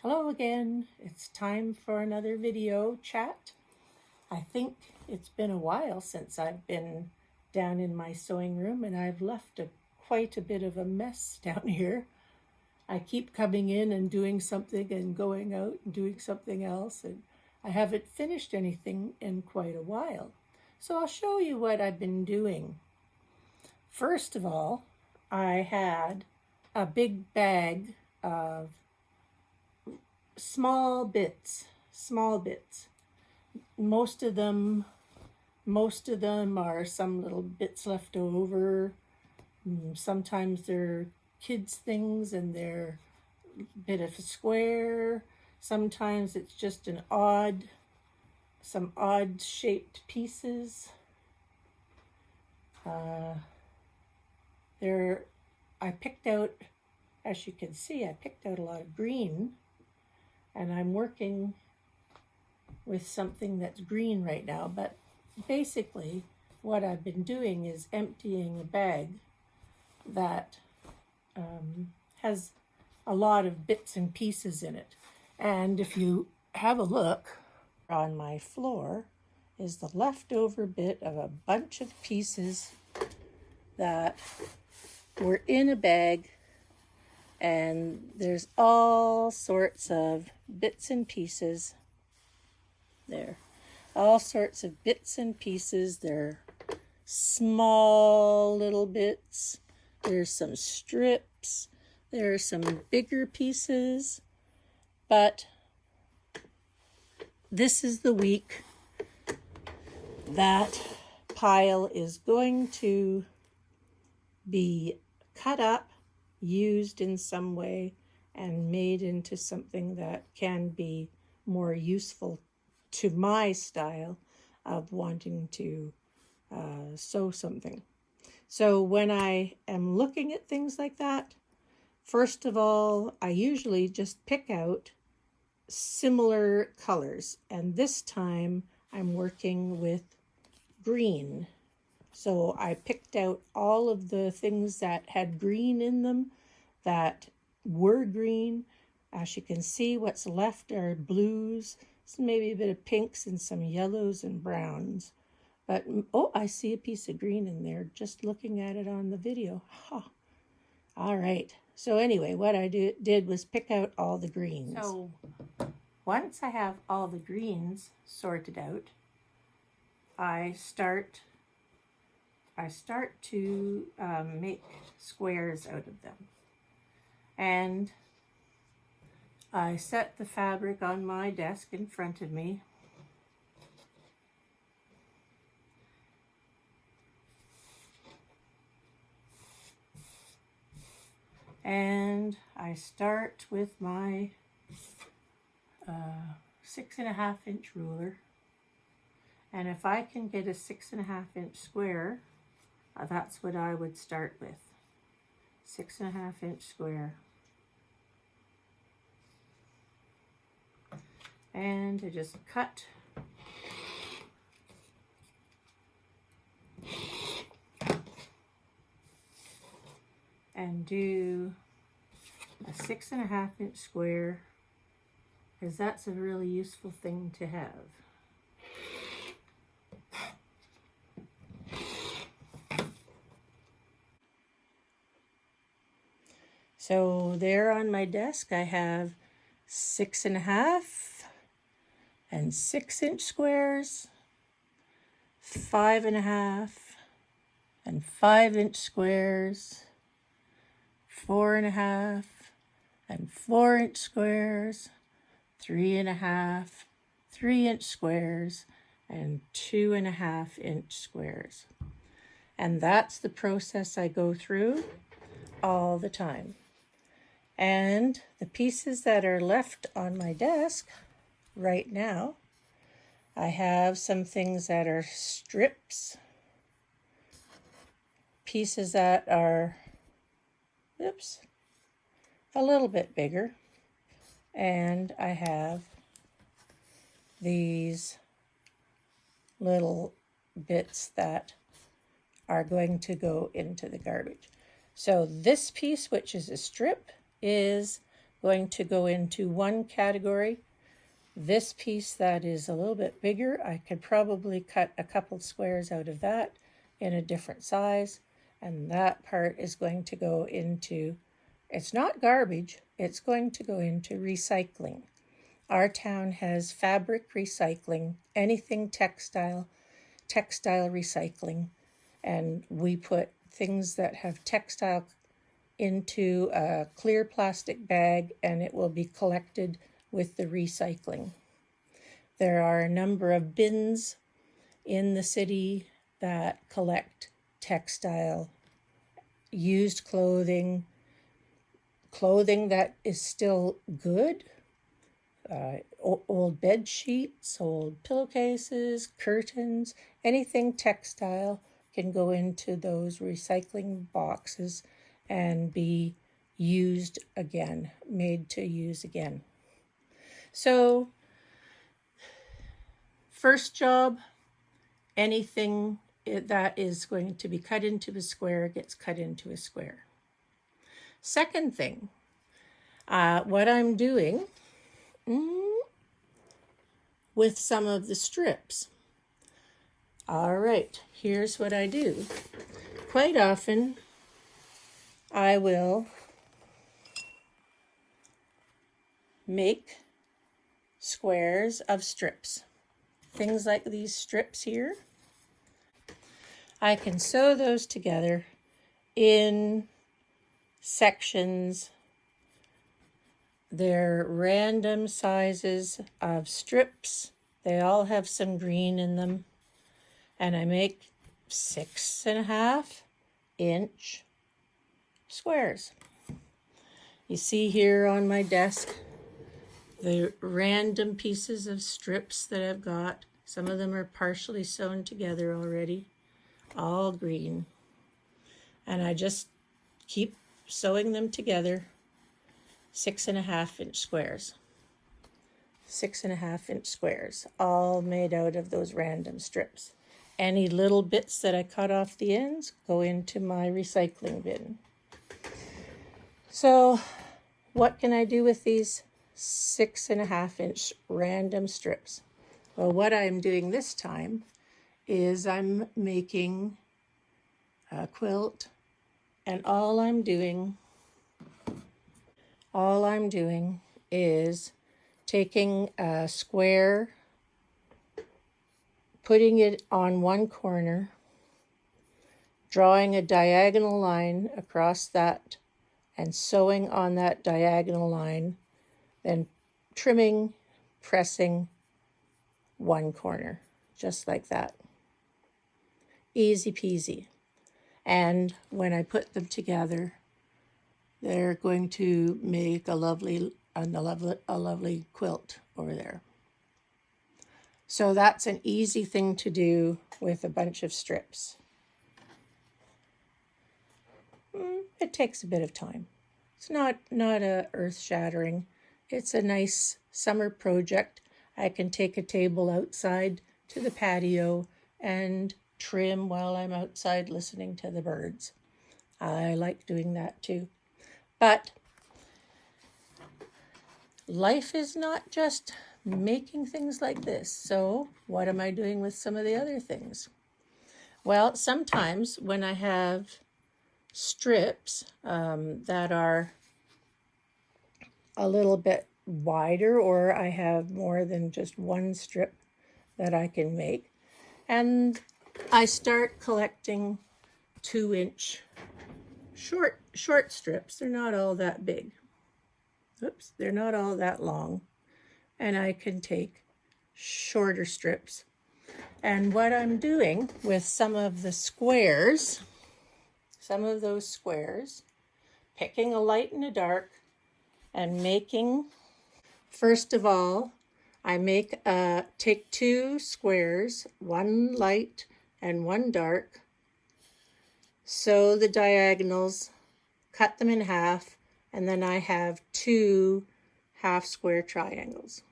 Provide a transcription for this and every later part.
Hello again. It's time for another video chat. I think it's been a while since I've been down in my sewing room and I've left quite a bit of a mess down here. I keep coming in and doing something and going out and doing something else, and I haven't finished anything in quite a while. So I'll show you what I've been doing. First of all, I had a big bag of small bits. Most of them are some little bits left over. Sometimes they're kids' things and they're a bit of a square. Sometimes it's just some odd shaped pieces. I picked out, as you can see, I picked out a lot of green, and I'm working with something that's green right now. But basically what I've been doing is emptying a bag that has a lot of bits and pieces in it. And if you have a look, on my floor is the leftover bit of a bunch of pieces that were in a bag, and there's all sorts of bits and pieces there. All sorts of bits and pieces. They're small little bits. There's some strips. There are some bigger pieces. But this is the week that pile is going to be cut up, used in some way, and made into something that can be more useful to my style of wanting to sew something. So when I am looking at things like that, first of all, I usually just pick out similar colors, and this time I'm working with green. So I picked out all of the things that had green in them, that were green. As you can see, what's left are blues, maybe a bit of pinks and some yellows and browns. But, oh, I see a piece of green in there just looking at it on the video. Huh. All right. So anyway, what I did was pick out all the greens. So once I have all the greens sorted out, I start to make squares out of them. And I set the fabric on my desk in front of me. And I start with my 6.5 inch ruler. And if I can get a 6.5 inch square, that's what I would start with. 6.5 inch square. And I just cut and do a 6.5 inch square, because that's a really useful thing to have. So there on my desk I have 6.5 and 6 inch squares, 5.5 and 5 inch squares, 4.5 and 4 inch squares, 3.5 3 inch squares, and 2.5 inch squares. And that's the process I go through all the time. And the pieces that are left on my desk right now, I have some things that are strips, pieces that are, a little bit bigger, and I have these little bits that are going to go into the garbage. So this piece, which is a strip, is going to go into one category. This piece that is a little bit bigger, I could probably cut a couple squares out of that in a different size. And that part is going to go into, it's not garbage, it's going to go into recycling. Our town has fabric recycling, anything textile recycling, and we put things that have textile into a clear plastic bag and it will be collected with the recycling. There are a number of bins in the city that collect textile, used clothing, clothing that is still good, old bed sheets, old pillowcases, curtains, anything textile can go into those recycling boxes and be used again, made to use again. So, first job, anything that is going to be cut into a square gets cut into a square. Second thing, what I'm doing with some of the strips. All right, here's what I do. Quite often, I will make squares of strips. Things like these strips here. I can sew those together in sections. They're random sizes of strips. They all have some green in them. And I make 6.5-inch squares. You see here on my desk the random pieces of strips that I've got. Some of them are partially sewn together already, all green. And I just keep sewing them together, 6.5-inch squares. 6.5-inch squares, all made out of those random strips. Any little bits that I cut off the ends go into my recycling bin. So what can I do with these 6.5-inch random strips? Well, what I'm doing this time is I'm making a quilt, and all I'm doing is taking a square, putting it on one corner, drawing a diagonal line across that, and sewing on that diagonal line, then trimming, pressing one corner, just like that. Easy peasy. And when I put them together, they're going to make a lovely quilt over there. So that's an easy thing to do with a bunch of strips. It takes a bit of time. It's not a earth-shattering. It's a nice summer project. I can take a table outside to the patio and trim while I'm outside listening to the birds. I like doing that too. But life is not just making things like this. So what am I doing with some of the other things? Well, sometimes when I have strips that are a little bit wider, or I have more than just one strip that I can make, and I start collecting 2-inch short strips. They're not all that big. Oops, they're not all that long. And I can take shorter strips. And what I'm doing with some of the squares, some of those squares, picking a light and a dark and making, first of all, I take 2 squares, one light and one dark, sew the diagonals, cut them in half, and then I have 2 half square triangles,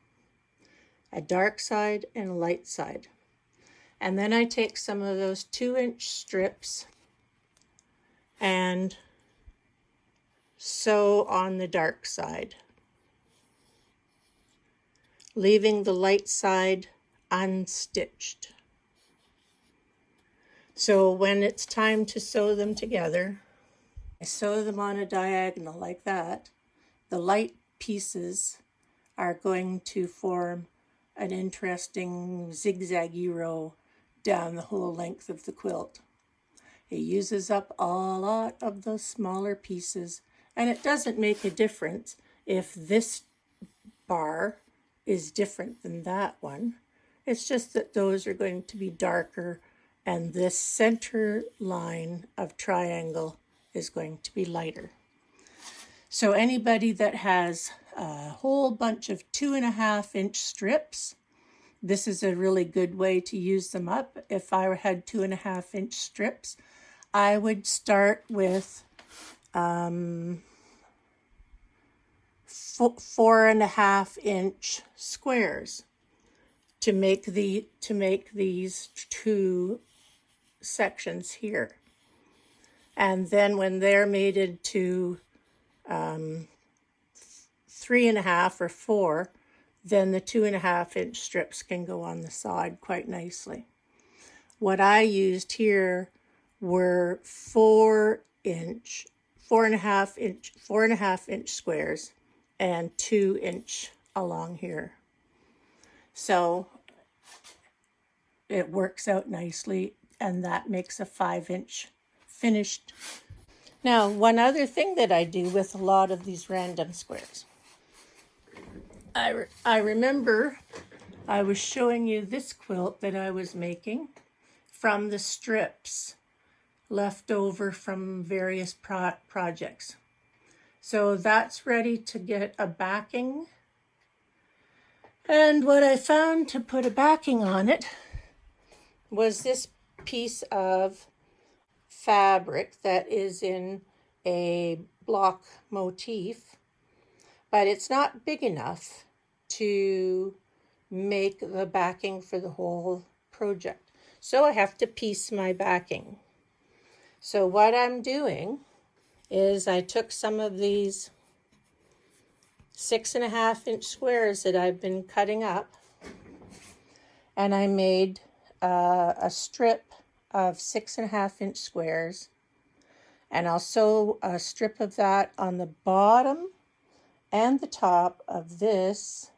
a dark side and a light side. And then I take some of those 2-inch strips and sew on the dark side. leaving the light side unstitched. So when it's time to sew them together, I sew them on a diagonal like that. The light pieces are going to form an interesting zigzaggy row down the whole length of the quilt. It uses up a lot of those smaller pieces, and it doesn't make a difference if this bar is different than that one. It's just that those are going to be darker, and this center line of triangle is going to be lighter. So anybody that has a whole bunch of 2.5-inch strips, this is a really good way to use them up. If I had 2.5-inch strips, I would start with 4.5-inch squares to make these two sections here. And then when they're made into 3.5 or 4, then the 2.5-inch strips can go on the side quite nicely. What I used here were 4.5-inch squares and 2-inch along here. So it works out nicely, and that makes a 5-inch finished. Now, one other thing that I do with a lot of these random squares, I remember I was showing you this quilt that I was making from the strips left over from various projects. So that's ready to get a backing. And what I found to put a backing on it was this piece of fabric that is in a block motif, but it's not big enough to make the backing for the whole project. So I have to piece my backing. So what I'm doing is I took some of these 6.5-inch squares that I've been cutting up, and I made a strip of 6.5-inch squares, and I'll sew a strip of that on the bottom and the top of this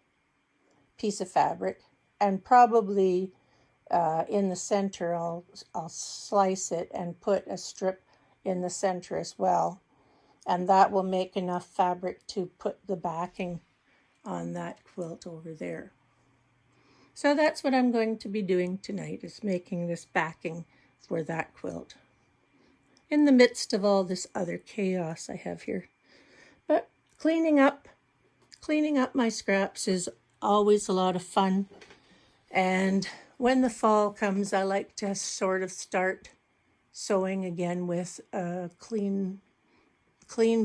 piece of fabric, and probably in the center I'll slice it and put a strip in the center as well, and that will make enough fabric to put the backing on that quilt over there. So that's what I'm going to be doing tonight, is making this backing for that quilt, in the midst of all this other chaos I have here. But cleaning up my scraps is always a lot of fun, and when the fall comes, I like to sort of start sewing again with clean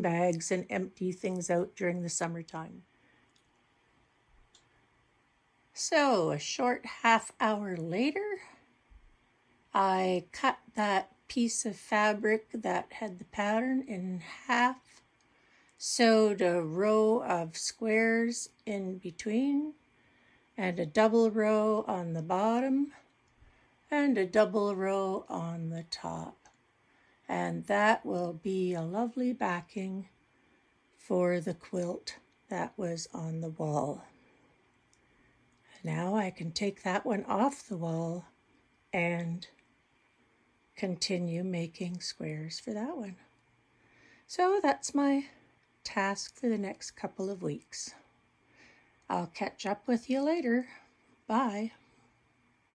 bags and empty things out during the summertime. So a short half hour later, I cut that piece of fabric that had the pattern in half, sewed a row of squares in between, and a double row on the bottom, and a double row on the top. And that will be a lovely backing for the quilt that was on the wall. Now I can take that one off the wall and continue making squares for that one. So that's my task for the next couple of weeks. I'll catch up with you later. Bye.